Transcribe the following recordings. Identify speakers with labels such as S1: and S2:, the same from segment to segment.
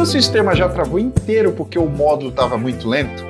S1: Seu sistema já travou inteiro porque o módulo estava muito lento?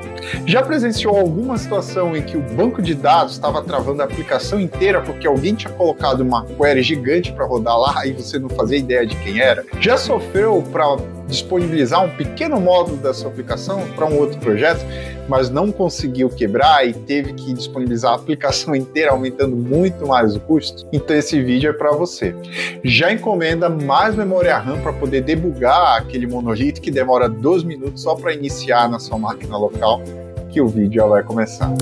S1: Já presenciou alguma situação em que o banco de dados estava travando a aplicação inteira porque alguém tinha colocado uma query gigante para rodar lá e você não fazia ideia de quem era? Já sofreu para disponibilizar um pequeno módulo da sua aplicação para um outro projeto, mas não conseguiu quebrar e teve que disponibilizar a aplicação inteira, aumentando muito mais o custo? Então esse vídeo é para você. Já encomenda mais memória RAM para poder debugar aquele monolito que demora 2 minutos só para iniciar na sua máquina local, que o vídeo já vai começar.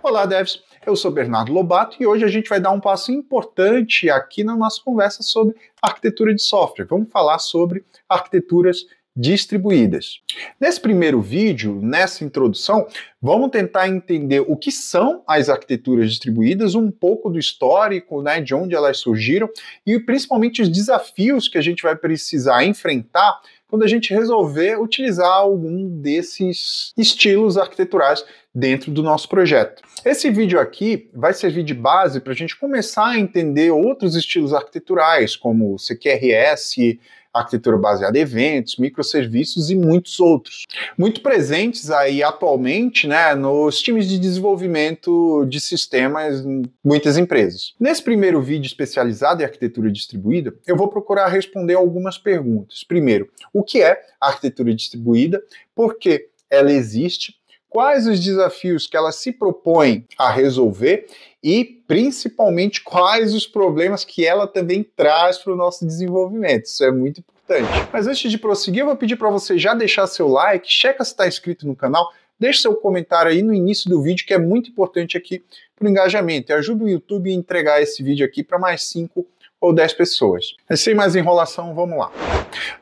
S1: Olá, devs! Eu sou Bernardo Lobato e hoje a gente vai dar um passo importante aqui na nossa conversa sobre arquitetura de software. Vamos falar sobre arquiteturas distribuídas. Nesse primeiro vídeo, nessa introdução, vamos tentar entender o que são as arquiteturas distribuídas, um pouco do histórico, né, de onde elas surgiram e principalmente os desafios que a gente vai precisar enfrentar quando a gente resolver utilizar algum desses estilos arquiteturais dentro do nosso projeto. Esse vídeo aqui vai servir de base para a gente começar a entender outros estilos arquiteturais, como CQRS, arquitetura baseada em eventos, microserviços e muitos outros. Muito presentes aí atualmente, né, nos times de desenvolvimento de sistemas em muitas empresas. Nesse primeiro vídeo especializado em arquitetura distribuída, eu vou procurar responder algumas perguntas. Primeiro, o que é arquitetura distribuída? Por que ela existe? Quais os desafios que ela se propõe a resolver e, principalmente, quais os problemas que ela também traz para o nosso desenvolvimento. Isso é muito importante. Mas antes de prosseguir, eu vou pedir para você já deixar seu like, checa se está inscrito no canal, deixe seu comentário aí no início do vídeo, que é muito importante aqui para o engajamento. E ajuda o YouTube a entregar esse vídeo aqui para mais 5 ou 10 pessoas. Mas sem mais enrolação, vamos lá.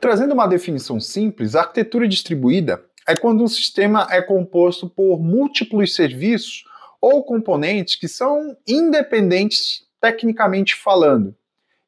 S1: Trazendo uma definição simples, a arquitetura distribuída é quando um sistema é composto por múltiplos serviços ou componentes que são independentes tecnicamente falando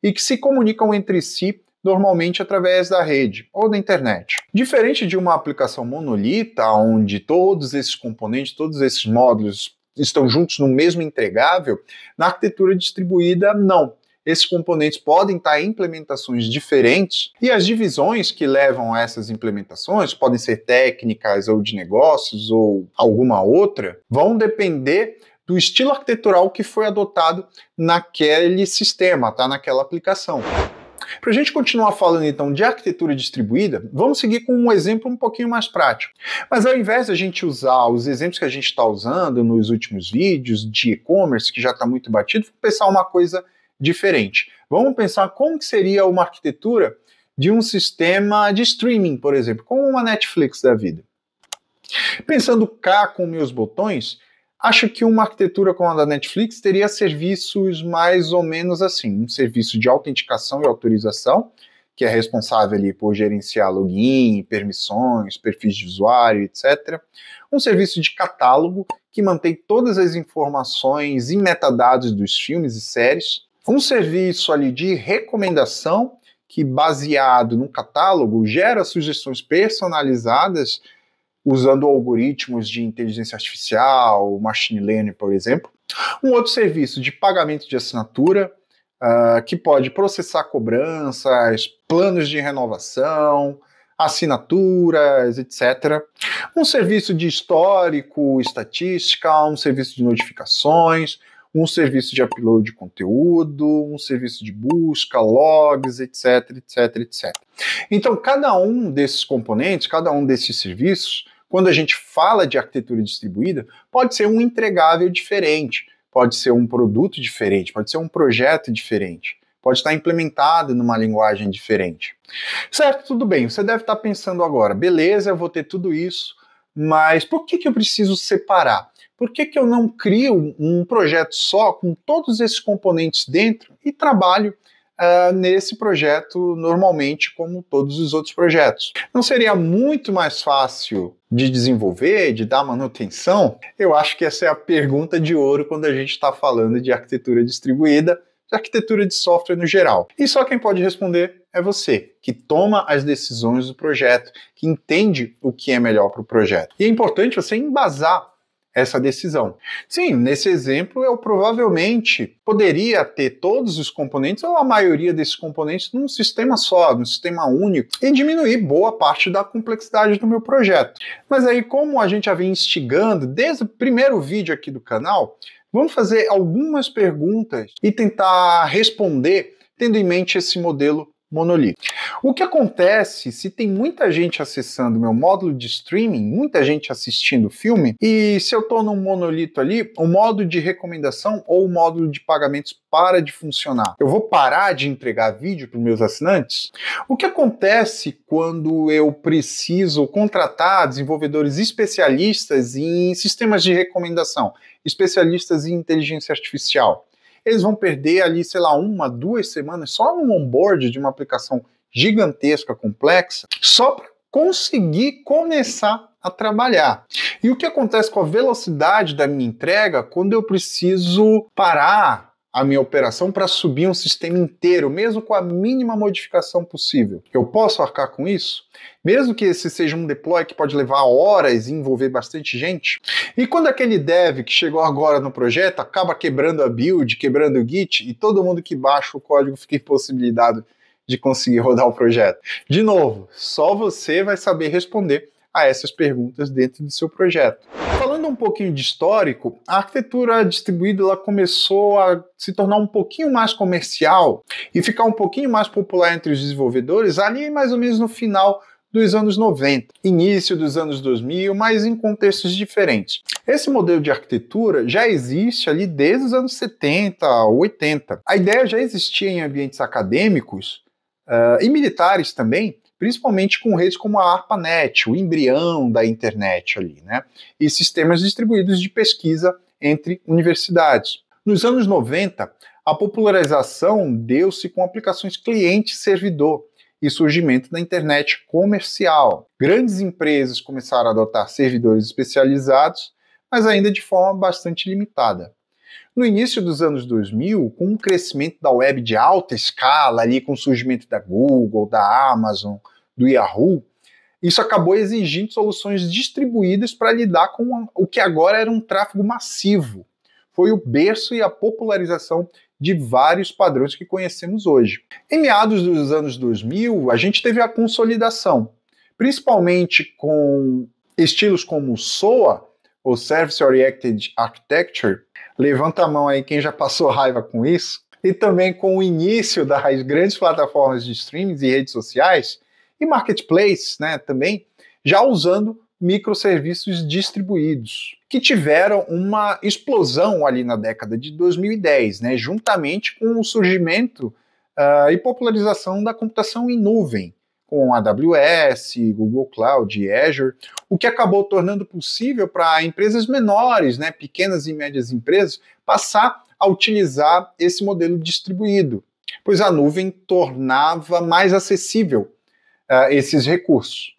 S1: e que se comunicam entre si normalmente através da rede ou da internet. Diferente de uma aplicação monolita, onde todos esses componentes, todos esses módulos estão juntos no mesmo entregável, na arquitetura distribuída não. Esses componentes podem estar em implementações diferentes e as divisões que levam a essas implementações, podem ser técnicas ou de negócios ou alguma outra, vão depender do estilo arquitetural que foi adotado naquele sistema, tá? Naquela aplicação. Para a gente continuar falando então de arquitetura distribuída, vamos seguir com um exemplo um pouquinho mais prático. Mas ao invés de a gente usar os exemplos que a gente está usando nos últimos vídeos de e-commerce, que já está muito batido, vamos pensar uma coisa diferente. Vamos pensar como que seria uma arquitetura de um sistema de streaming, por exemplo, como uma Netflix da vida. Pensando cá com meus botões, acho que uma arquitetura como a da Netflix teria serviços mais ou menos assim, um serviço de autenticação e autorização, que é responsável ali por gerenciar login, permissões, perfis de usuário, etc. Um serviço de catálogo, que mantém todas as informações e metadados dos filmes e séries. Um serviço ali de recomendação que, baseado no catálogo, gera sugestões personalizadas usando algoritmos de inteligência artificial, machine learning, por exemplo. Um outro serviço de pagamento de assinatura, que pode processar cobranças, planos de renovação, assinaturas, etc. Um serviço de histórico, estatística, um serviço de notificações, um serviço de upload de conteúdo, um serviço de busca, logs, etc, etc, etc. Então, cada um desses componentes, cada um desses serviços, quando a gente fala de arquitetura distribuída, pode ser um entregável diferente, pode ser um produto diferente, pode ser um projeto diferente, pode estar implementado numa linguagem diferente. Certo, tudo bem, você deve estar pensando agora, beleza, eu vou ter tudo isso, mas por que eu preciso separar? Por que eu não crio um projeto só com todos esses componentes dentro e trabalho nesse projeto normalmente como todos os outros projetos? Não seria muito mais fácil de desenvolver, de dar manutenção? Eu acho que essa é a pergunta de ouro quando a gente está falando de arquitetura distribuída, de arquitetura de software no geral. E só quem pode responder é você, que toma as decisões do projeto, que entende o que é melhor para o projeto. E é importante você embasar essa decisão. Sim, nesse exemplo eu provavelmente poderia ter todos os componentes ou a maioria desses componentes num sistema só, num sistema único, e diminuir boa parte da complexidade do meu projeto. Mas aí, como a gente já vem instigando desde o primeiro vídeo aqui do canal, vamos fazer algumas perguntas e tentar responder tendo em mente esse modelo monolítico. O que acontece se tem muita gente acessando meu módulo de streaming, muita gente assistindo o filme, e se eu estou num monolito ali, o modo de recomendação ou o módulo de pagamentos para de funcionar? Eu vou parar de entregar vídeo para os meus assinantes? O que acontece quando eu preciso contratar desenvolvedores especialistas em sistemas de recomendação, especialistas em inteligência artificial? Eles vão perder ali, sei lá, 1, 2 semanas só no onboard de uma aplicação gigantesca, complexa, só para conseguir começar a trabalhar. E o que acontece com a velocidade da minha entrega quando eu preciso parar a minha operação para subir um sistema inteiro, mesmo com a mínima modificação possível? Eu posso arcar com isso? Mesmo que esse seja um deploy que pode levar horas e envolver bastante gente? E quando aquele dev que chegou agora no projeto acaba quebrando a build, quebrando o Git, e todo mundo que baixa o código fica impossibilitado de conseguir rodar o projeto? De novo, só você vai saber responder a essas perguntas dentro do seu projeto. Falando um pouquinho de histórico, a arquitetura distribuída ela começou a se tornar um pouquinho mais comercial e ficar um pouquinho mais popular entre os desenvolvedores ali mais ou menos no final dos anos 90, início dos anos 2000, mas em contextos diferentes. Esse modelo de arquitetura já existe ali desde os anos 70, 80. A ideia já existia em ambientes acadêmicos e militares também, principalmente com redes como a ARPANET, o embrião da internet ali, né? E sistemas distribuídos de pesquisa entre universidades. Nos anos 90, a popularização deu-se com aplicações cliente-servidor e surgimento da internet comercial. Grandes empresas começaram a adotar servidores especializados, mas ainda de forma bastante limitada. No início dos anos 2000, com o crescimento da web de alta escala, ali com o surgimento da Google, da Amazon, do Yahoo, isso acabou exigindo soluções distribuídas para lidar com o que agora era um tráfego massivo. Foi o berço e a popularização de vários padrões que conhecemos hoje. Em meados dos anos 2000, a gente teve a consolidação, principalmente com estilos como o SOA, ou Service Oriented Architecture. Levanta a mão aí quem já passou raiva com isso. E também com o início das grandes plataformas de streaming e redes sociais, e marketplace, né, também, já usando microserviços distribuídos, que tiveram uma explosão ali na década de 2010, né, juntamente com o surgimento e popularização da computação em nuvem, com AWS, Google Cloud e Azure, o que acabou tornando possível para empresas menores, né, pequenas e médias empresas, passar a utilizar esse modelo distribuído, pois a nuvem tornava mais acessível esses recursos.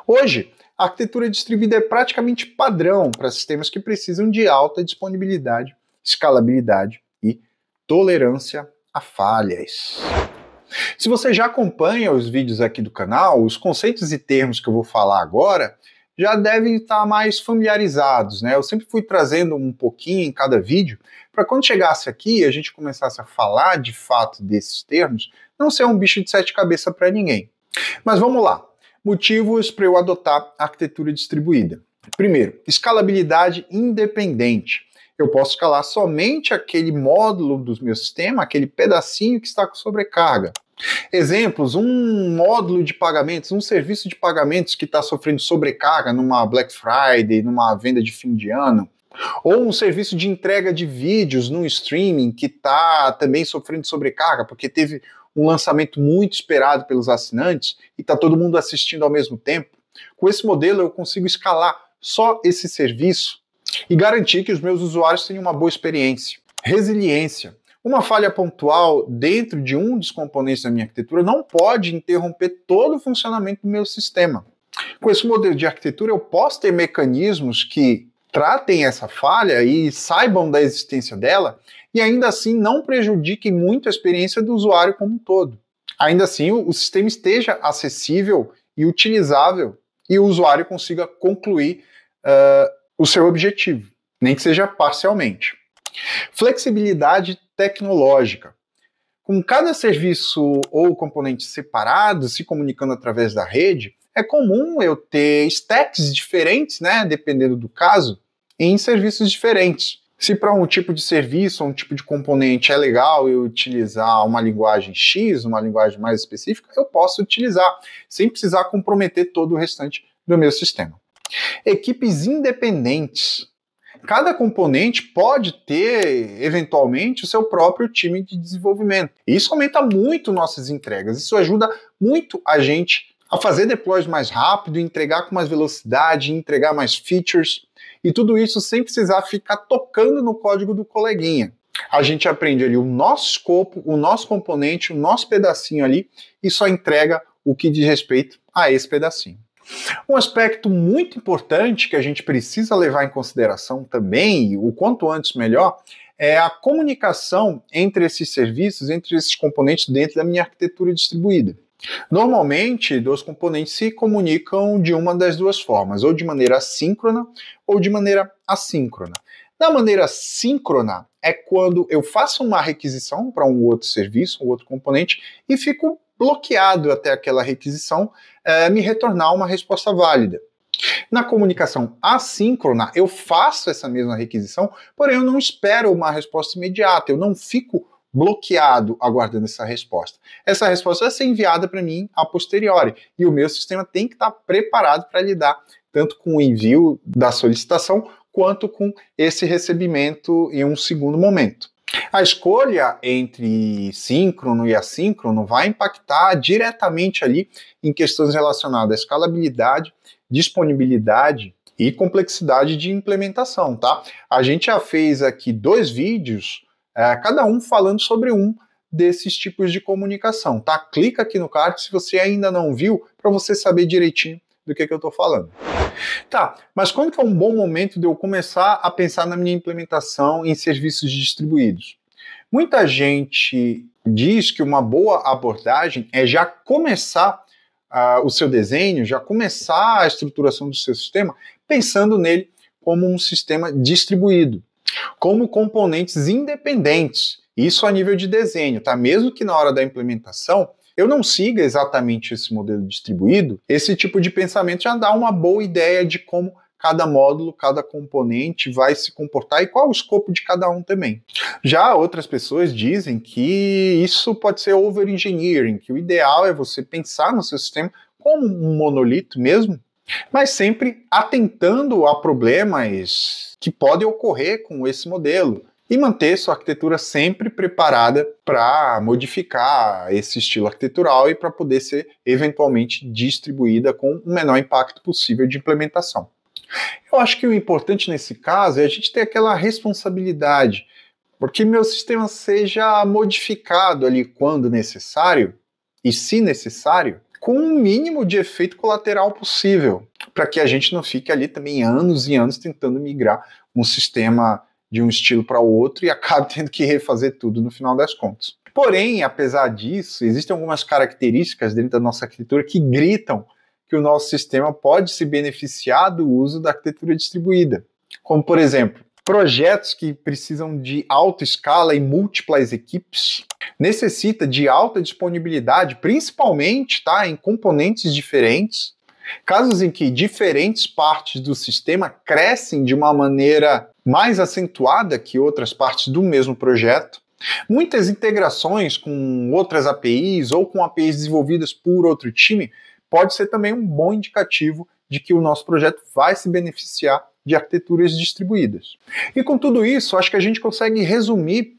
S1: Hoje, a arquitetura distribuída é praticamente padrão para sistemas que precisam de alta disponibilidade, escalabilidade e tolerância a falhas. Se você já acompanha os vídeos aqui do canal, os conceitos e termos que eu vou falar agora já devem estar mais familiarizados, né? Eu sempre fui trazendo um pouquinho em cada vídeo, para quando chegasse aqui e a gente começasse a falar de fato desses termos, não ser um bicho de 7 cabeças para ninguém. Mas vamos lá. Motivos para eu adotar a arquitetura distribuída. Primeiro, escalabilidade independente. Eu posso escalar somente aquele módulo do meu sistema, aquele pedacinho que está com sobrecarga. Exemplos, um módulo de pagamentos, um serviço de pagamentos que está sofrendo sobrecarga numa Black Friday, numa venda de fim de ano, ou um serviço de entrega de vídeos num streaming que está também sofrendo sobrecarga, porque teve um lançamento muito esperado pelos assinantes e está todo mundo assistindo ao mesmo tempo. Com esse modelo eu consigo escalar só esse serviço e garantir que os meus usuários tenham uma boa experiência. Resiliência. Uma falha pontual dentro de um dos componentes da minha arquitetura não pode interromper todo o funcionamento do meu sistema. Com esse modelo de arquitetura eu posso ter mecanismos que tratem essa falha e saibam da existência dela e ainda assim não prejudiquem muito a experiência do usuário como um todo. Ainda assim o sistema esteja acessível e utilizável e o usuário consiga concluir o seu objetivo. nem que seja parcialmente. Flexibilidade tecnológica. Com cada serviço ou componente separado, se comunicando através da rede, é comum eu ter stacks diferentes, né, dependendo do caso, em serviços diferentes. Se para um tipo de serviço ou um tipo de componente é legal eu utilizar uma linguagem X, uma linguagem mais específica, eu posso utilizar, sem precisar comprometer todo o restante do meu sistema. Equipes independentes. Cada componente pode ter, eventualmente, o seu próprio time de desenvolvimento. Isso aumenta muito nossas entregas, isso ajuda muito a gente a fazer deploys mais rápido, entregar com mais velocidade, entregar mais features, e tudo isso sem precisar ficar tocando no código do coleguinha. A gente aprende ali o nosso escopo, o nosso componente, o nosso pedacinho ali, e só entrega o que diz respeito a esse pedacinho. Um aspecto muito importante que a gente precisa levar em consideração também, e o quanto antes melhor, é a comunicação entre esses serviços, entre esses componentes dentro da minha arquitetura distribuída. Normalmente, os componentes se comunicam de uma das duas formas, ou de maneira síncrona ou de maneira assíncrona. Da maneira síncrona é quando eu faço uma requisição para um outro serviço, um outro componente, e fico bloqueado até aquela requisição me retornar uma resposta válida. Na comunicação assíncrona, eu faço essa mesma requisição, porém eu não espero uma resposta imediata, eu não fico bloqueado aguardando essa resposta. Essa resposta vai ser enviada para mim a posteriori, e o meu sistema tem que estar preparado para lidar tanto com o envio da solicitação, quanto com esse recebimento em um segundo momento. A escolha entre síncrono e assíncrono vai impactar diretamente ali em questões relacionadas à escalabilidade, disponibilidade e complexidade de implementação, tá? A gente já fez aqui 2 vídeos, cada um falando sobre um desses tipos de comunicação, tá? Clica aqui no card se você ainda não viu, para você saber direitinho do que eu estou falando. Tá, mas quando que é um bom momento de eu começar a pensar na minha implementação em serviços distribuídos? Muita gente diz que uma boa abordagem é já começar o seu desenho, já começar a estruturação do seu sistema, pensando nele como um sistema distribuído, como componentes independentes, isso a nível de desenho, tá? Mesmo que na hora da implementação eu não siga exatamente esse modelo distribuído, esse tipo de pensamento já dá uma boa ideia de como cada módulo, cada componente vai se comportar e qual o escopo de cada um também. Já outras pessoas dizem que isso pode ser over-engineering, que o ideal é você pensar no seu sistema como um monolito mesmo, mas sempre atentando a problemas que podem ocorrer com esse modelo, e manter sua arquitetura sempre preparada para modificar esse estilo arquitetural e para poder ser eventualmente distribuída com o menor impacto possível de implementação. Eu acho que o importante nesse caso é a gente ter aquela responsabilidade, porque meu sistema seja modificado ali quando necessário, e se necessário, com o mínimo de efeito colateral possível, para que a gente não fique ali também anos e anos tentando migrar um sistema de um estilo para o outro e acabe tendo que refazer tudo no final das contas. Porém, apesar disso, existem algumas características dentro da nossa arquitetura que gritam que o nosso sistema pode se beneficiar do uso da arquitetura distribuída. Como, por exemplo, projetos que precisam de alta escala e múltiplas equipes, necessita de alta disponibilidade, principalmente em componentes diferentes, casos em que diferentes partes do sistema crescem de uma maneira mais acentuada que outras partes do mesmo projeto, muitas integrações com outras APIs ou com APIs desenvolvidas por outro time, pode ser também um bom indicativo de que o nosso projeto vai se beneficiar de arquiteturas distribuídas. E com tudo isso, acho que a gente consegue resumir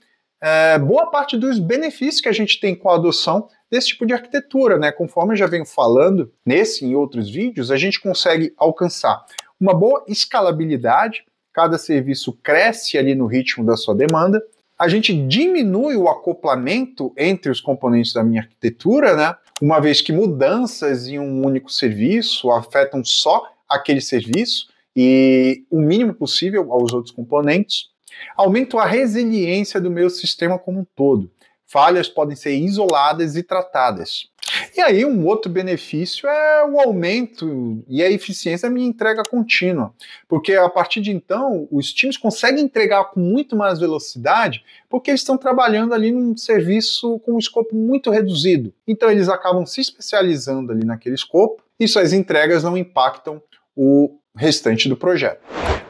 S1: boa parte dos benefícios que a gente tem com a adoção desse tipo de arquitetura, né? Conforme eu já venho falando nesse e em outros vídeos, a gente consegue alcançar uma boa escalabilidade, cada serviço cresce ali no ritmo da sua demanda, a gente diminui o acoplamento entre os componentes da minha arquitetura, né? Uma vez que mudanças em um único serviço afetam só aquele serviço e o mínimo possível aos outros componentes. Aumento a resiliência do meu sistema como um todo. Falhas podem ser isoladas e tratadas. E aí um outro benefício é o aumento e a eficiência da minha entrega contínua, porque a partir de então os times conseguem entregar com muito mais velocidade, porque eles estão trabalhando ali num serviço com um escopo muito reduzido. Então eles acabam se especializando ali naquele escopo e suas entregas não impactam o restante do projeto.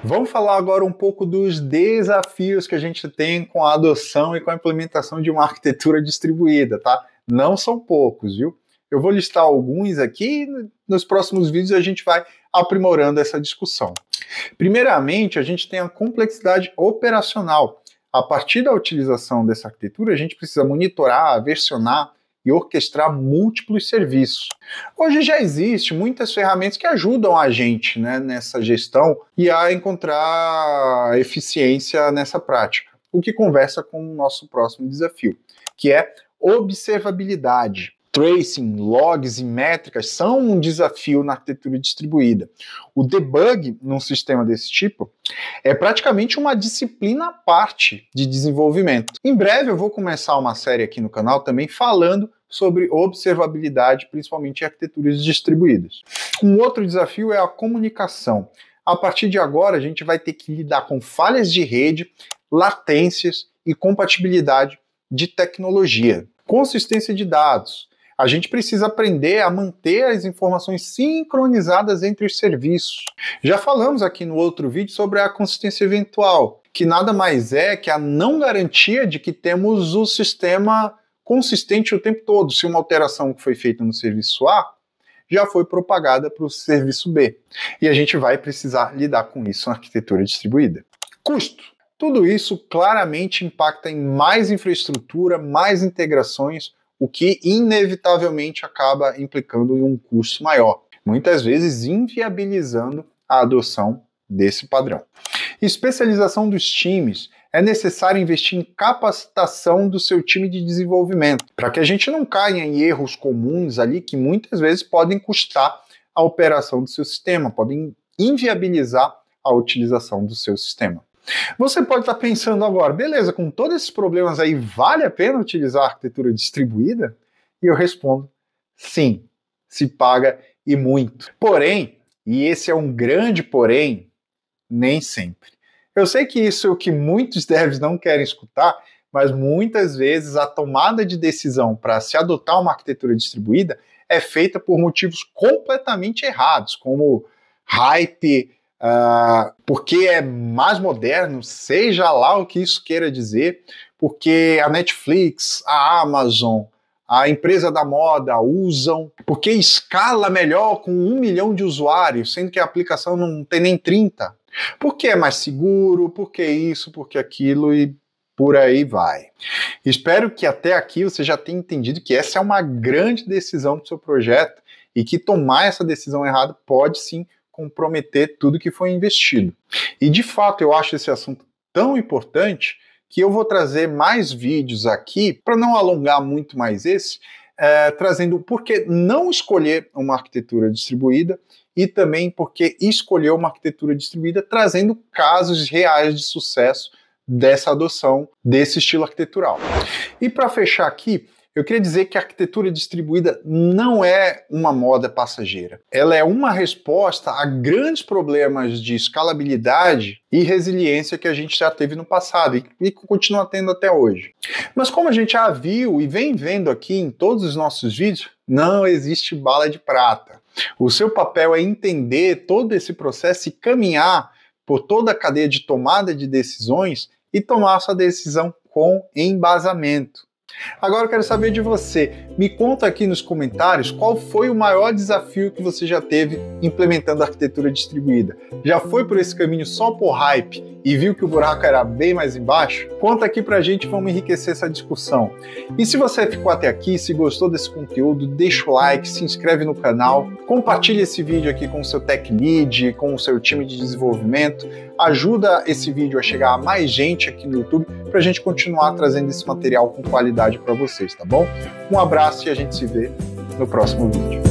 S1: Vamos falar agora um pouco dos desafios que a gente tem com a adoção e com a implementação de uma arquitetura distribuída, tá? Não são poucos, viu? Eu vou listar alguns aqui e nos próximos vídeos a gente vai aprimorando essa discussão. Primeiramente, a gente tem a complexidade operacional. A partir da utilização dessa arquitetura, a gente precisa monitorar, versionar e orquestrar múltiplos serviços. Hoje já existe muitas ferramentas que ajudam a gente, né, nessa gestão e a encontrar eficiência nessa prática, o que conversa com o nosso próximo desafio, que é observabilidade. Tracing, logs e métricas são um desafio na arquitetura distribuída. O debug num sistema desse tipo é praticamente uma disciplina à parte de desenvolvimento. Em breve eu vou começar uma série aqui no canal também falando sobre observabilidade, principalmente em arquiteturas distribuídas. Um outro desafio é a comunicação. A partir de agora a gente vai ter que lidar com falhas de rede, latências e compatibilidade de tecnologia. Consistência de dados. A gente precisa aprender a manter as informações sincronizadas entre os serviços. Já falamos aqui no outro vídeo sobre a consistência eventual, que nada mais é que a não garantia de que temos o sistema consistente o tempo todo. Se uma alteração que foi feita no serviço A já foi propagada para o serviço B. E a gente vai precisar lidar com isso na arquitetura distribuída. Custo. Tudo isso claramente impacta em mais infraestrutura, mais integrações, o que inevitavelmente acaba implicando em um custo maior, muitas vezes inviabilizando a adoção desse padrão. Especialização dos times. É necessário investir em capacitação do seu time de desenvolvimento, para que a gente não caia em erros comuns ali que muitas vezes podem custar a operação do seu sistema, podem inviabilizar a utilização do seu sistema. Você pode estar pensando agora, beleza, com todos esses problemas aí, vale a pena utilizar a arquitetura distribuída? E eu respondo, sim, se paga e muito. Porém, e esse é um grande porém, nem sempre. Eu sei que isso é o que muitos devs não querem escutar, mas muitas vezes a tomada de decisão para se adotar uma arquitetura distribuída é feita por motivos completamente errados, como hype, porque é mais moderno, seja lá o que isso queira dizer, porque a Netflix, a Amazon, a empresa da moda usam, porque escala melhor com 1 milhão de usuários, sendo que a aplicação não tem nem 30. Porque é mais seguro, porque isso, porque aquilo e por aí vai. Espero que até aqui você já tenha entendido que essa é uma grande decisão do seu projeto e que tomar essa decisão errada pode sim comprometer tudo que foi investido. E de fato eu acho esse assunto tão importante que eu vou trazer mais vídeos aqui, para não alongar muito mais esse, trazendo por que não escolher uma arquitetura distribuída e também por que escolher uma arquitetura distribuída, trazendo casos reais de sucesso dessa adoção desse estilo arquitetural. E para fechar aqui, eu queria dizer que a arquitetura distribuída não é uma moda passageira. Ela é uma resposta a grandes problemas de escalabilidade e resiliência que a gente já teve no passado e continua tendo até hoje. Mas como a gente já viu e vem vendo aqui em todos os nossos vídeos, não existe bala de prata. O seu papel é entender todo esse processo e caminhar por toda a cadeia de tomada de decisões e tomar sua decisão com embasamento. Agora eu quero saber de você. Me conta aqui nos comentários qual foi o maior desafio que você já teve implementando a arquitetura distribuída. Já foi por esse caminho só por hype e viu que o buraco era bem mais embaixo? Conta aqui pra gente, vamos enriquecer essa discussão. E se você ficou até aqui, se gostou desse conteúdo, deixa o like, se inscreve no canal, compartilha esse vídeo aqui com o seu tech lead, com o seu time de desenvolvimento, ajuda esse vídeo a chegar a mais gente aqui no YouTube pra gente continuar trazendo esse material com qualidade para vocês, tá bom? Um abraço e a gente se vê no próximo vídeo.